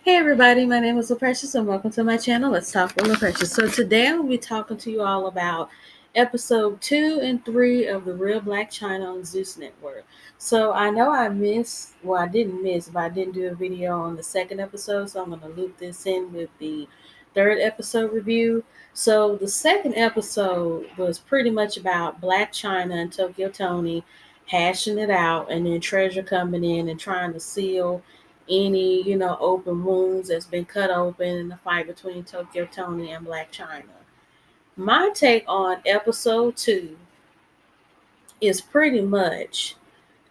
Hey everybody, my name is LaPrecious and welcome to my channel. Let's talk with LaPrecious. So today I'm going to be talking to you all about episode 2 and 3 of the Real Black China on Zeus Network. So I know I didn't miss, but I didn't do a video on the second episode, so I'm going to loop this in with the third episode review. So the second episode was pretty much about Black China and Tokyo Tony hashing it out, and then Treasure coming in and trying to seal any, open wounds that's been cut open in the fight between Tokyo Tony and Black China. My take on episode 2 is pretty much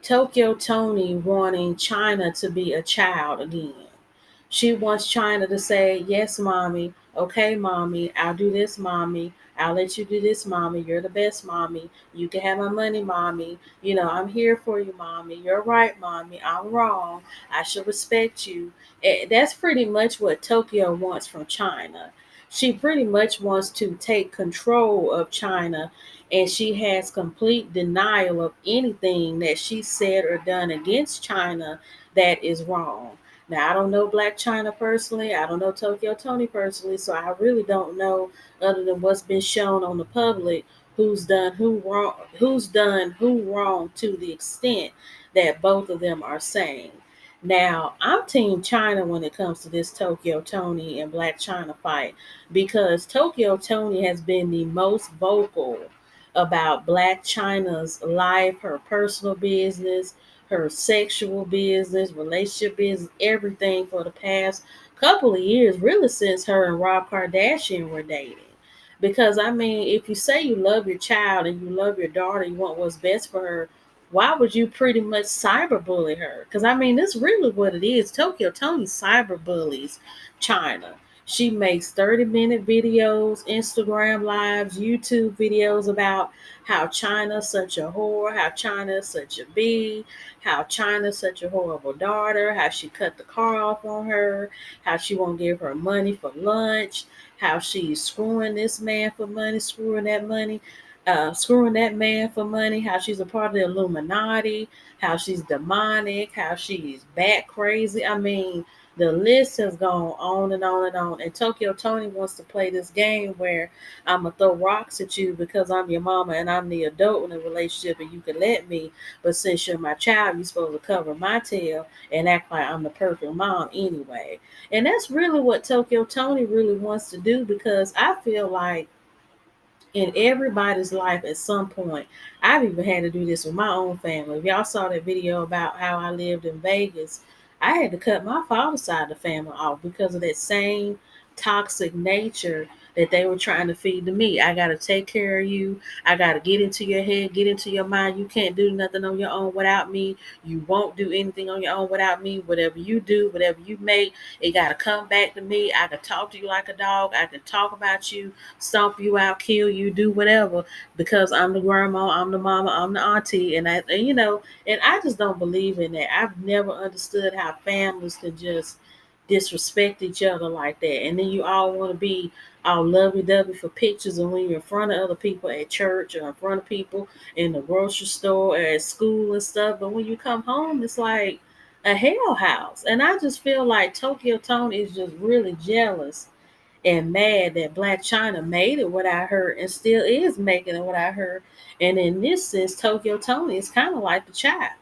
Tokyo Tony wanting China to be a child again. She wants China to say, yes, mommy. Okay, mommy. I'll do this, mommy. I'll let you do this, mommy. You're the best, mommy. You can have my money, mommy. I'm here for you, mommy. You're right, mommy. I'm wrong. I should respect you. That's pretty much what Tokyo wants from China. She pretty much wants to take control of China, and she has complete denial of anything that she said or done against China that is wrong. Now, I don't know Black China personally. I don't know Tokyo Tony personally, so I really don't know, other than what's been shown on the public, who's done who wrong to the extent that both of them are saying. Now, I'm Team China when it comes to this Tokyo Tony and Black China fight, because Tokyo Tony has been the most vocal about Black China's life, her personal business, her sexual business, relationship business, everything for the past couple of years, really since her and Rob Kardashian were dating. Because I mean, if you say you love your child and you love your daughter, you want what's best for her, why would you pretty much cyberbully her? Because I mean, that's really what it is. Tokyo Tony cyberbullies China. She makes 30-minute videos, Instagram lives, YouTube videos about how China's such a whore, how China's such a bee, how China's such a horrible daughter, how she cut the car off on her, how she won't give her money for lunch, how she's screwing this man for money, screwing that man for money, how she's a part of the Illuminati, how she's demonic, how she's bat crazy. I mean, the list has gone on and on and on. And Tokyo Tony wants to play this game where I'm gonna throw rocks at you because I'm your mama and I'm the adult in the relationship and you can let me. But since you're my child, you're supposed to cover my tail and act like I'm the perfect mom anyway. And that's really what Tokyo Tony really wants to do, because I feel like in everybody's life at some point, I've even had to do this with my own family. If y'all saw that video about how I lived in Vegas, I had to cut my father's side of the family off because of that same toxic nature that they were trying to feed to me. I got to take care of you. I got to get into your head, get into your mind. You can't do nothing on your own without me. You won't do anything on your own without me. Whatever you do, whatever you make, it got to come back to me. I can talk to you like a dog. I can talk about you, stomp you out, kill you, do whatever, because I'm the grandma, I'm the mama, I'm the auntie, and I just don't believe in that. I've never understood how families can just disrespect each other like that, and then you all want to be all lovey-dovey for pictures, and when you're in front of other people at church or in front of people in the grocery store or at school and stuff, but when you come home, it's like a hell house. And I just feel like Tokyo Tony is just really jealous and mad that Black China made it without her and still is making it without her. And in this sense, Tokyo Tony is kind of like the child.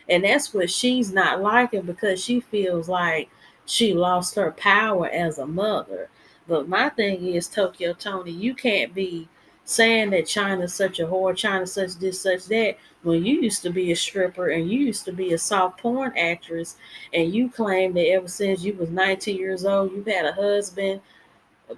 And that's what she's not liking, because she feels like she lost her power as a mother. But my thing is, Tokyo Tony, you can't be saying that China's such a whore, China's such this, such that, when you used to be a stripper and you used to be a soft porn actress, and you claim that ever since you was 19 years old, you've had a husband,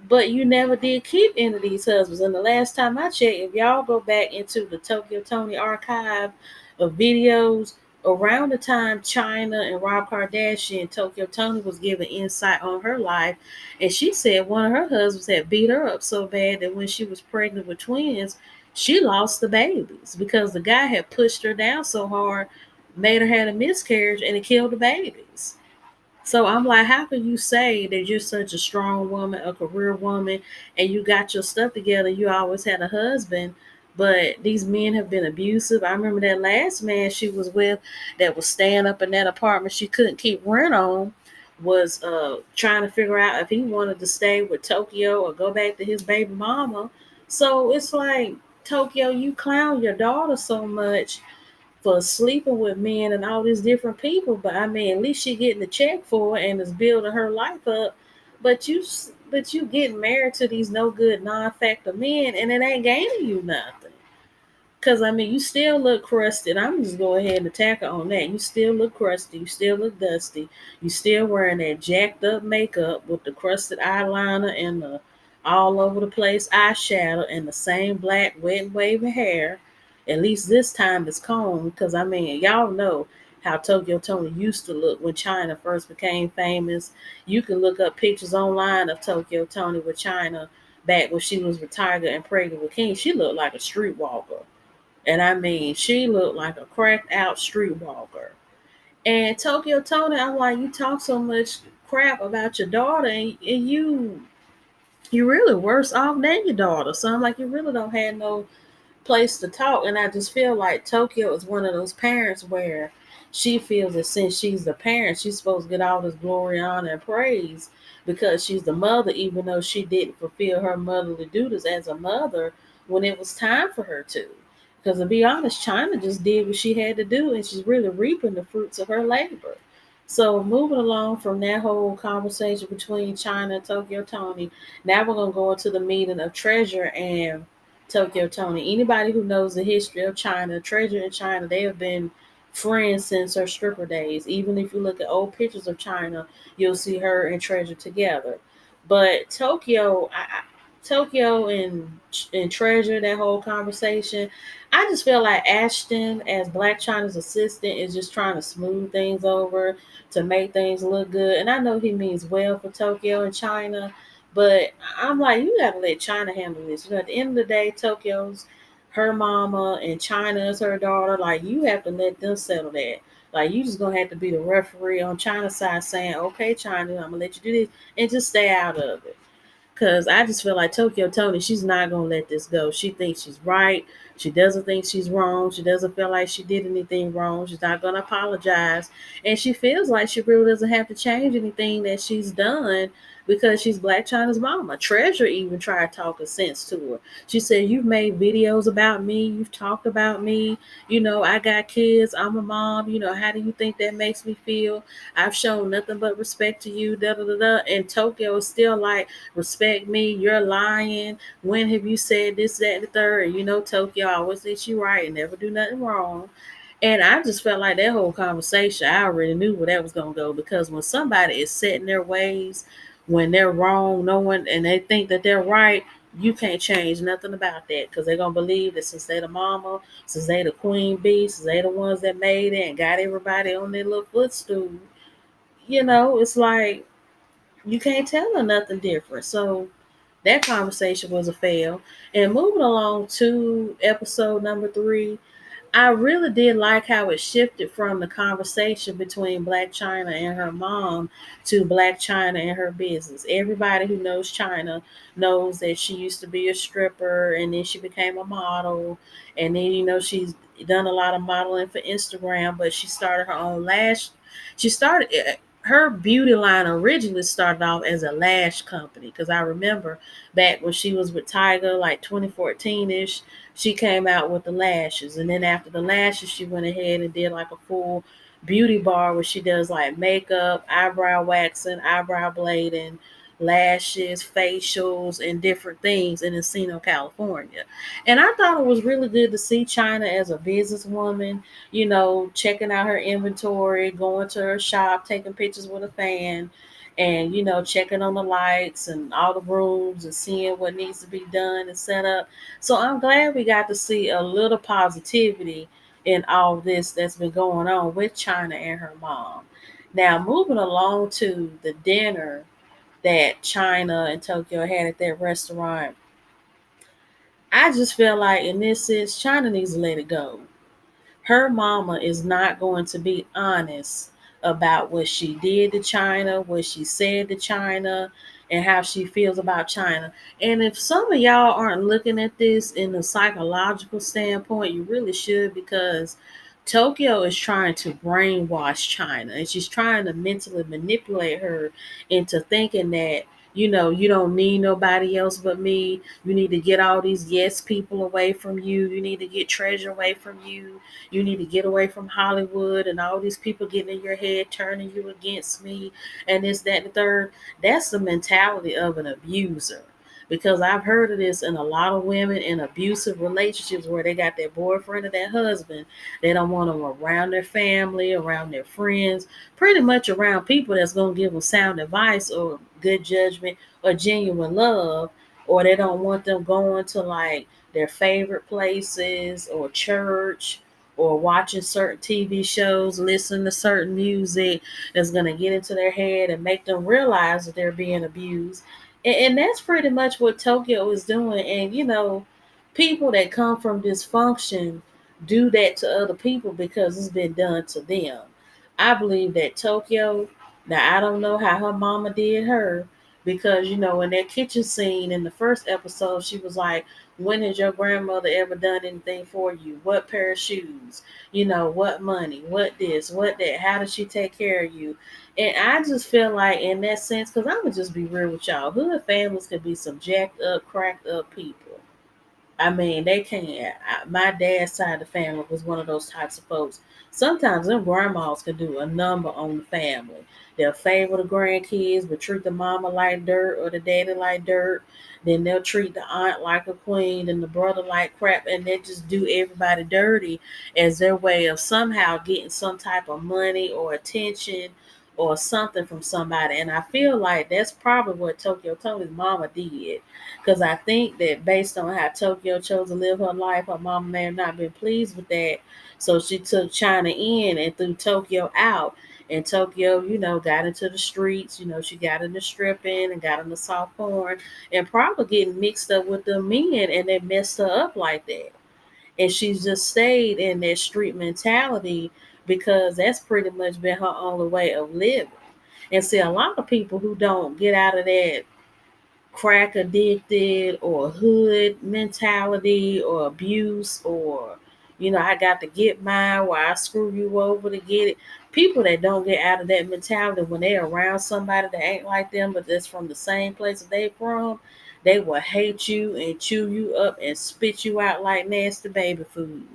but you never did keep any of these husbands. And the last time I checked, if y'all go back into the Tokyo Tony archive of videos, around the time Chyna and Rob Kardashian, Tokyo Tony was giving insight on her life, and she said one of her husbands had beat her up so bad that when she was pregnant with twins, she lost the babies because the guy had pushed her down so hard, made her have a miscarriage, and it killed the babies. So I'm like, how can you say that you're such a strong woman, a career woman, and you got your stuff together? You always had a husband, but these men have been abusive. I remember that last man she was with that was staying up in that apartment she couldn't keep rent on. was trying to figure out if he wanted to stay with Tokyo or go back to his baby mama. So it's like, Tokyo, you clown your daughter so much for sleeping with men and all these different people, but I mean, at least she getting the check for it and is building her life up. But you getting married to these no good non factor men, and it ain't gaining you nothing. Cause I mean, you still look crusty. And I'm just go ahead and attack her on that. You still look crusty. You still look dusty. You still wearing that jacked up makeup with the crusted eyeliner and the all over the place eyeshadow and the same black wet and wavy hair. At least this time it's combed. Cause I mean, y'all know how Tokyo Tony used to look when China first became famous. You can look up pictures online of Tokyo Tony with China back when she was retired and pregnant with King. She looked like a streetwalker. And I mean, she looked like a cracked out streetwalker. And Tokyo Tony, I'm like, you talk so much crap about your daughter, and you really worse off than your daughter. So I'm like, you really don't have no place to talk. And I just feel like Tokyo is one of those parents where she feels that since she's the parent, she's supposed to get all this glory, honor, and praise because she's the mother, even though she didn't fulfill her motherly duties as a mother when it was time for her to. Because to be honest, China just did what she had to do, and she's really reaping the fruits of her labor. So moving along from that whole conversation between China and Tokyo Tony, now we're gonna go into the meeting of Treasure and Tokyo Tony. Anybody who knows the history of China, Treasure and China, they have been friends since her stripper days. Even if you look at old pictures of China, you'll see her and Treasure together. But Tokyo and Treasure, that whole conversation, I just feel like Ashton as Black China's assistant is just trying to smooth things over to make things look good. And I know he means well for Tokyo and China, but I'm like, you gotta let China handle this. You know, at the end of the day, Tokyo's her mama and China is her daughter. Like, you have to let them settle that. Like, you just gonna have to be the referee on China's side saying, okay, China, I'm gonna let you do this, and just stay out of it. Cause I just feel like Tokyo Tony, she's not gonna let this go. She thinks she's right. She doesn't think she's wrong. She doesn't feel like she did anything wrong. She's not gonna apologize. And she feels like she really doesn't have to change anything that she's done because she's Black China's mama. Treasure even tried talking sense to her. She said, you've made videos about me, you've talked about me, I got kids, I'm a mom, how do you think that makes me feel? I've shown nothing but respect to you, da da da da. And Tokyo is still like, respect me, you're lying. When have you said this, that, and the third? And Tokyo, I always think you right and never do nothing wrong. And I just felt like that whole conversation, I already knew where that was gonna go because when somebody is set in their ways, when they're wrong, no one and they think that they're right, you can't change nothing about that because they're gonna believe that since they the mama, since they the queen bee, since they the ones that made it and got everybody on their little footstool, it's like you can't tell her nothing different. So that conversation was a fail. And moving along to episode number 3, I really did like how it shifted from the conversation between Black China and her mom to Black China and her business. Everybody who knows China knows that she used to be a stripper and then she became a model. And then, she's done a lot of modeling for Instagram, but she started her own lash. She started her beauty line originally started off as a lash company because I remember back when she was with Tiger, like 2014 ish, she came out with the lashes. And then after the lashes, she went ahead and did like a full beauty bar where she does like makeup, eyebrow waxing, eyebrow blading, lashes, facials, and different things in Encino, California. And I thought it was really good to see China as a businesswoman, checking out her inventory, going to her shop, taking pictures with a fan, and checking on the lights and all the rooms and seeing what needs to be done and set up. So I'm glad we got to see a little positivity in all this that's been going on with China and her mom. Now, moving along to the dinner that China and Tokyo had at that restaurant, I just feel like in this sense, China needs to let it go. Her mama is not going to be honest about what she did to China, what she said to China, and how she feels about China. And if some of y'all aren't looking at this in a psychological standpoint, you really should because Tokyo is trying to brainwash China, and she's trying to mentally manipulate her into thinking that, you don't need nobody else but me. You need to get all these yes people away from you. You need to get treasure away from you. You need to get away from Hollywood and all these people getting in your head, turning you against me, and this, that, and the third. That's the mentality of an abuser. Because I've heard of this in a lot of women in abusive relationships where they got their boyfriend or their husband. They don't want them around their family, around their friends, pretty much around people that's going to give them sound advice or good judgment or genuine love. Or they don't want them going to like their favorite places or church or watching certain TV shows, listening to certain music that's going to get into their head and make them realize that they're being abused. And that's pretty much what Tokyo is doing. And, people that come from dysfunction do that to other people because it's been done to them. I believe that Tokyo, now I don't know how her mama did her, because in that kitchen scene in the first episode, she was like, when has your grandmother ever done anything for you? What pair of shoes? What money? What this? What that? How does she take care of you? And I just feel like in that sense, because I'm gonna just be real with y'all, hood families could be some jacked up, cracked up people. I mean, they can't. My dad's side of the family was one of those types of folks. Sometimes them grandmas can do a number on the family. They'll favor the grandkids, but treat the mama like dirt or the daddy like dirt. Then they'll treat the aunt like a queen and the brother like crap, and they just do everybody dirty as their way of somehow getting some type of money or attention or something from somebody. And I feel like that's probably what Tokyo Tony's mama did, because I think that based on how Tokyo chose to live her life, her mama may have not been pleased with that. So she took China in and threw Tokyo out. And Tokyo, got into the streets. She got into stripping and got into soft porn and probably getting mixed up with the men, and they messed her up like that. And she's just stayed in that street mentality because that's pretty much been her only way of living. And see, a lot of people who don't get out of that crack addicted or hood mentality or abuse, or I got to get mine while I screw you over to get it. People that don't get out of that mentality, when they're around somebody that ain't like them but that's from the same place that they from, they will hate you and chew you up and spit you out like nasty baby food.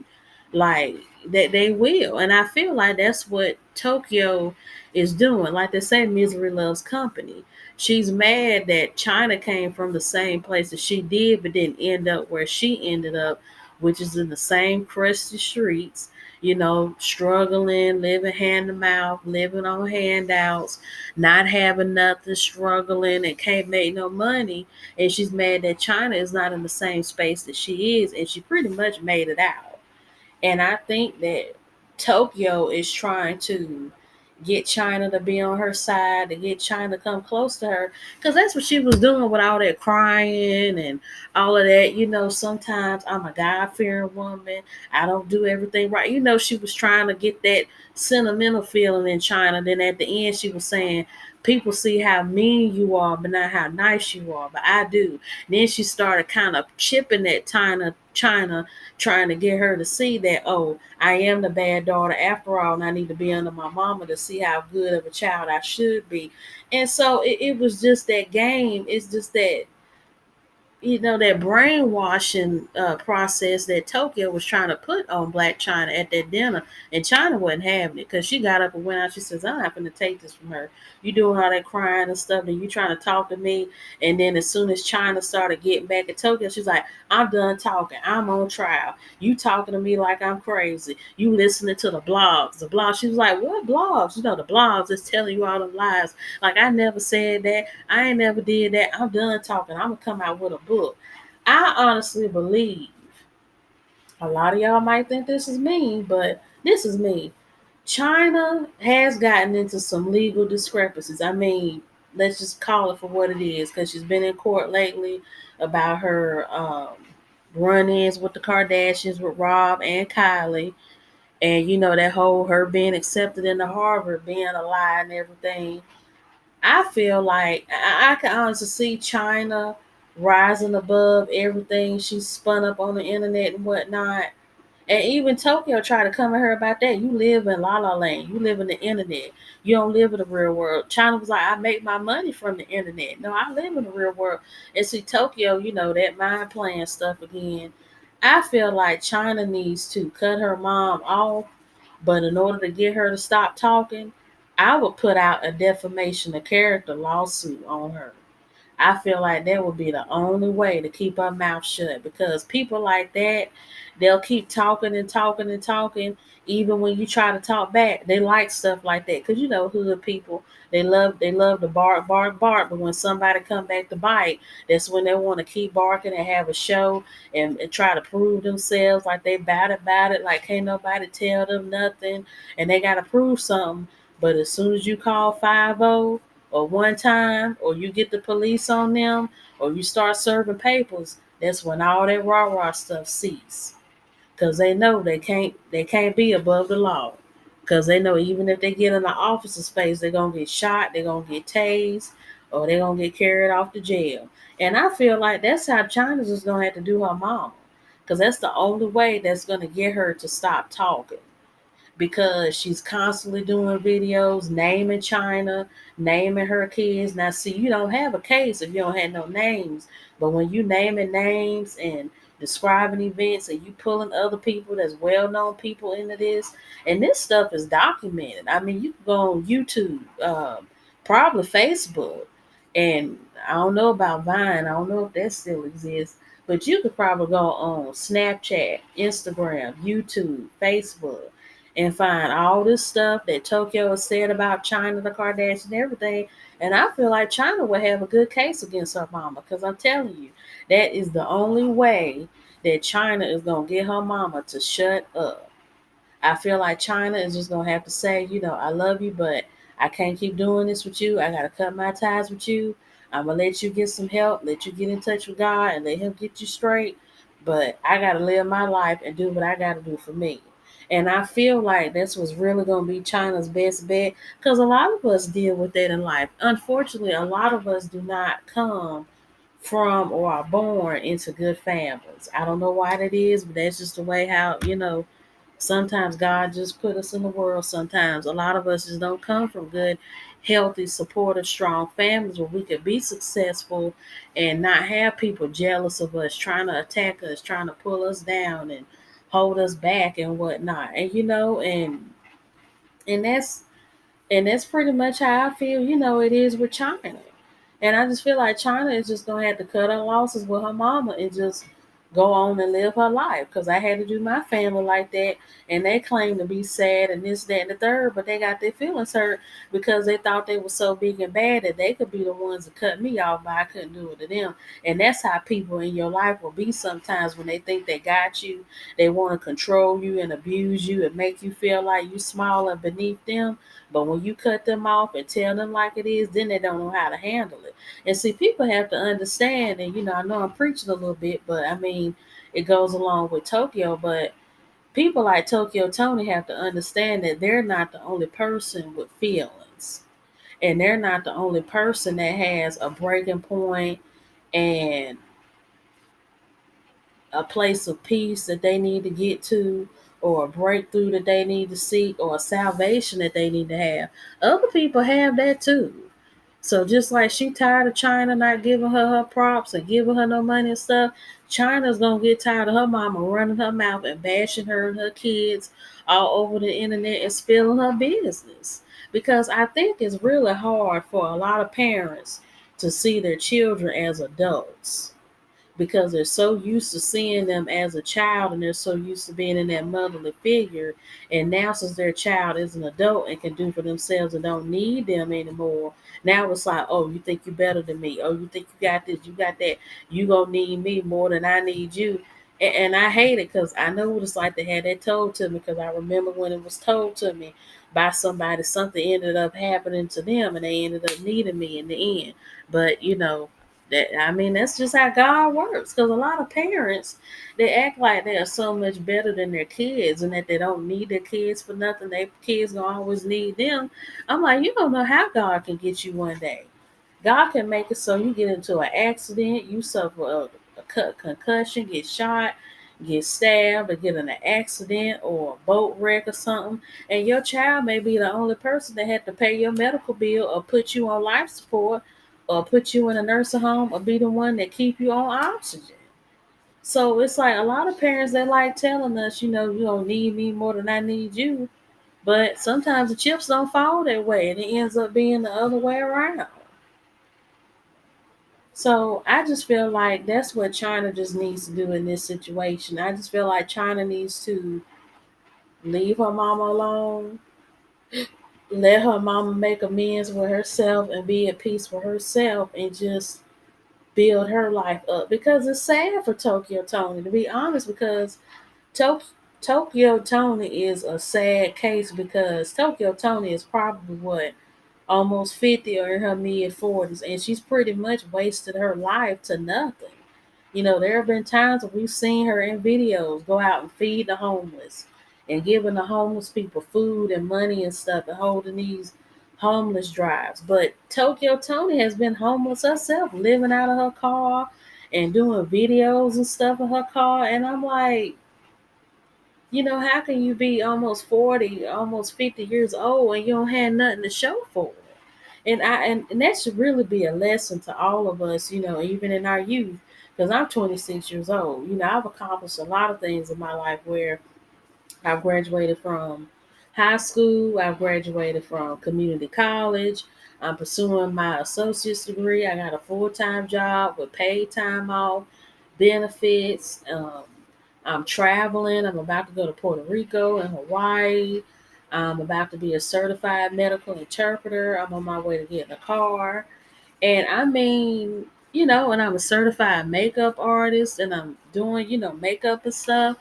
Like that they will. And I feel like that's what Tokyo is doing. Like they say, misery loves company. She's mad that Chyna came from the same place that she did, but didn't end up where she ended up, which is in the same crusty streets, struggling, living hand to mouth, living on handouts, not having nothing, struggling, and can't make no money. And she's mad that Chyna is not in the same space that she is, and she pretty much made it out. And I think that Tokyo is trying to get China to be on her side, to get China to come close to her. Because that's what she was doing with all that crying and all of that. Sometimes I'm a God fearing woman. I don't do everything right. She was trying to get that sentimental feeling in China. Then at the end, she was saying, people see how mean you are, but not how nice you are. But I do. Then she started kind of chipping at China, trying to get her to see that, oh, I am the bad daughter after all, and I need to be under my mama to see how good of a child I should be. And so it was just that game. It's just that, that brainwashing process that Tokyo was trying to put on Blac Chyna at that dinner, and Chyna wasn't having it because she got up and went out. She says, "I'm not going to take this from her. You doing all that crying and stuff, and you trying to talk to me." And then as soon as Chyna started getting back at Tokyo, she's like, "I'm done talking. I'm on trial. You talking to me like I'm crazy. You listening to the blogs. The blogs." She was like, "What blogs? The blogs is telling you all the lies. Like I never said that. I ain't never did that. I'm done talking. I'm gonna come out with a book." I honestly believe a lot of y'all might think this is me, but this is me. China has gotten into some legal discrepancies. I mean, let's just call it for what it is, because she's been in court lately about her run-ins with the Kardashians, with Rob and Kylie, and that whole her being accepted into Harvard being a lie and everything. I feel like I can honestly see China rising above everything she's spun up on the internet and whatnot. And even Tokyo tried to come at her about that. You live in La La Land. You live in the internet. You don't live in the real world. Chyna was like, I make my money from the internet. No, I live in the real world. And see, Tokyo, that mind playing stuff again. I feel like Chyna needs to cut her mom off, but in order to get her to stop talking, I would put out a defamation of character lawsuit on her. I feel like that would be the only way to keep her mouth shut, because people like that, they'll keep talking and talking and talking. Even when you try to talk back, they like stuff like that, because hood people, they love to bark bark bark, but when somebody come back to bite, that's when they want to keep barking and have a show, and try to prove themselves like they bad about it, like can't nobody tell them nothing, and they got to prove something. But as soon as you call 50 or one time, or you get the police on them, or you start serving papers, that's when all that rah rah stuff cease. Cause they know they can't be above the law. Cause they know even if they get in the officer space, they're gonna get shot, they're gonna get tased, or they're gonna get carried off to jail. And I feel like that's how China's just gonna have to do her mom. Cause that's the only way that's gonna get her to stop talking, because she's constantly doing videos naming China, naming her kids. Now, see, you don't have a case if you don't have no names, but when you naming names and describing events, and you pulling other people that's well-known people into this, and this stuff is documented. I mean, you can go on YouTube, probably Facebook, and I don't know about Vine. I don't know if that still exists. But you could probably go on Snapchat, Instagram, YouTube, Facebook, and find all this stuff that Tokyo has said about China, the Kardashians, and everything. And I feel like China would have a good case against her mama, because I'm telling you, that is the only way that China is going to get her mama to shut up. I feel like China is just gonna have to say, I love you, but I can't keep doing this with you. I gotta cut my ties with you. I'm gonna let you get some help, let you get in touch with God, and let Him get you straight. But I gotta live my life and do what I gotta do for me. And I feel like that's what's really gonna be China's best bet, because a lot of us deal with that in life. Unfortunately, a lot of us do not come from or are born into good families. I don't know why that is, but that's just the way how. Sometimes God just put us in the world. Sometimes a lot of us just don't come from good, healthy, supportive, strong families where we could be successful and not have people jealous of us, trying to attack us, trying to pull us down and hold us back and whatnot. And that's pretty much how I feel, it is with China. And I just feel like China is just gonna have to cut her losses with her mama and just go on and live her life. Because I had to do my family like that, and they claim to be sad and this, that, and the third, but they got their feelings hurt because they thought they were so big and bad that they could be the ones to cut me off, but I couldn't do it to them. And that's how people in your life will be sometimes when they think they got you. They want to control you and abuse you and make you feel like you small and beneath them. But when you cut them off and tell them like it is, then they don't know how to handle it. And see, people have to understand, and I know I'm preaching a little bit, but I mean, it goes along with Tokyo. But people like Tokyo Tony have to understand that they're not the only person with feelings, and they're not the only person that has a breaking point and a place of peace that they need to get to, or a breakthrough that they need to seek, or a salvation that they need to have. Other people have that too. So just like she tired of China not giving her props and giving her no money and stuff, China's gonna get tired of her mama running her mouth and bashing her and her kids all over the internet and spilling her business. Because I think it's really hard for a lot of parents to see their children as adults, because they're so used to seeing them as a child, and they're so used to being in that motherly figure. And now, since their child is an adult and can do for themselves and don't need them anymore, now it's like, oh, you think you're better than me? Oh, you think you got this, you got that? You gonna need me more than I need you? And I hate it, because I know what it's like to have that told to me, because I remember when it was told to me by somebody, something ended up happening to them and they ended up needing me in the end. But that's just how God works. Because a lot of parents, they act like they are so much better than their kids and that they don't need their kids for nothing. Their kids gonna always need them. I'm like, you don't know how God can get you one day. God can make it so you get into an accident, you suffer a concussion, get shot. get stabbed or get in an accident or a boat wreck or something, and your child may be the only person that had to pay your medical bill or put you on life support or put you in a nursing home or be the one that keep you on oxygen. So it's like a lot of parents, they like telling us, you don't need me more than I need you. But sometimes the chips don't fall that way and it ends up being the other way around. So I just feel like that's what China just needs to do in this situation. I just feel like China needs to leave her mama alone, let her mama make amends with herself and be at peace with herself and just build her life up. Because it's sad for Tokyo Tony, to be honest, because Tok- Tokyo Tony is a sad case because Tokyo Tony is probably what, almost 50 or in her mid 40s, and she's pretty much wasted her life to nothing. There have been times where we've seen her in videos go out and feed the homeless and giving the homeless people food and money and stuff and holding these homeless drives. But Tokyo Tony has been homeless herself, living out of her car and doing videos and stuff in her car. And I'm like, how can you be almost 40, almost 50 years old and you don't have nothing to show for it? And that should really be a lesson to all of us, even in our youth. Because I'm 26 years old. I've accomplished a lot of things in my life where I've graduated from high school, I've graduated from community college, I'm pursuing my associate's degree, I got a full time job with paid time off, benefits. I'm traveling. I'm about to go to Puerto Rico and Hawaii. I'm about to be a certified medical interpreter. I'm on my way to getting a car. And I mean, and I'm a certified makeup artist and I'm doing, makeup and stuff.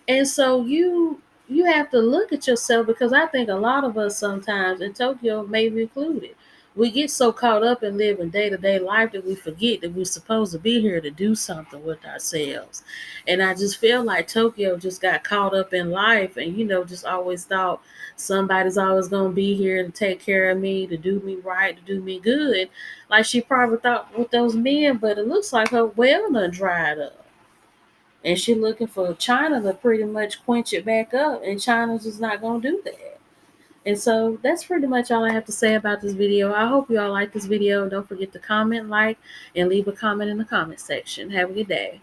And so you have to look at yourself because I think a lot of us sometimes, in Tokyo maybe included, we get so caught up in living day to day life that we forget that we're supposed to be here to do something with ourselves. And I just feel like Tokyo just got caught up in life and just always thought somebody's always gonna be here to take care of me, to do me right, to do me good. Like she probably thought with those men, but it looks like her well done dried up. And she looking for China to pretty much quench it back up, and China's just not gonna do that. And so that's pretty much all I have to say about this video. I hope you all like this video. Don't forget to comment, like, and leave a comment in the comment section. Have a good day.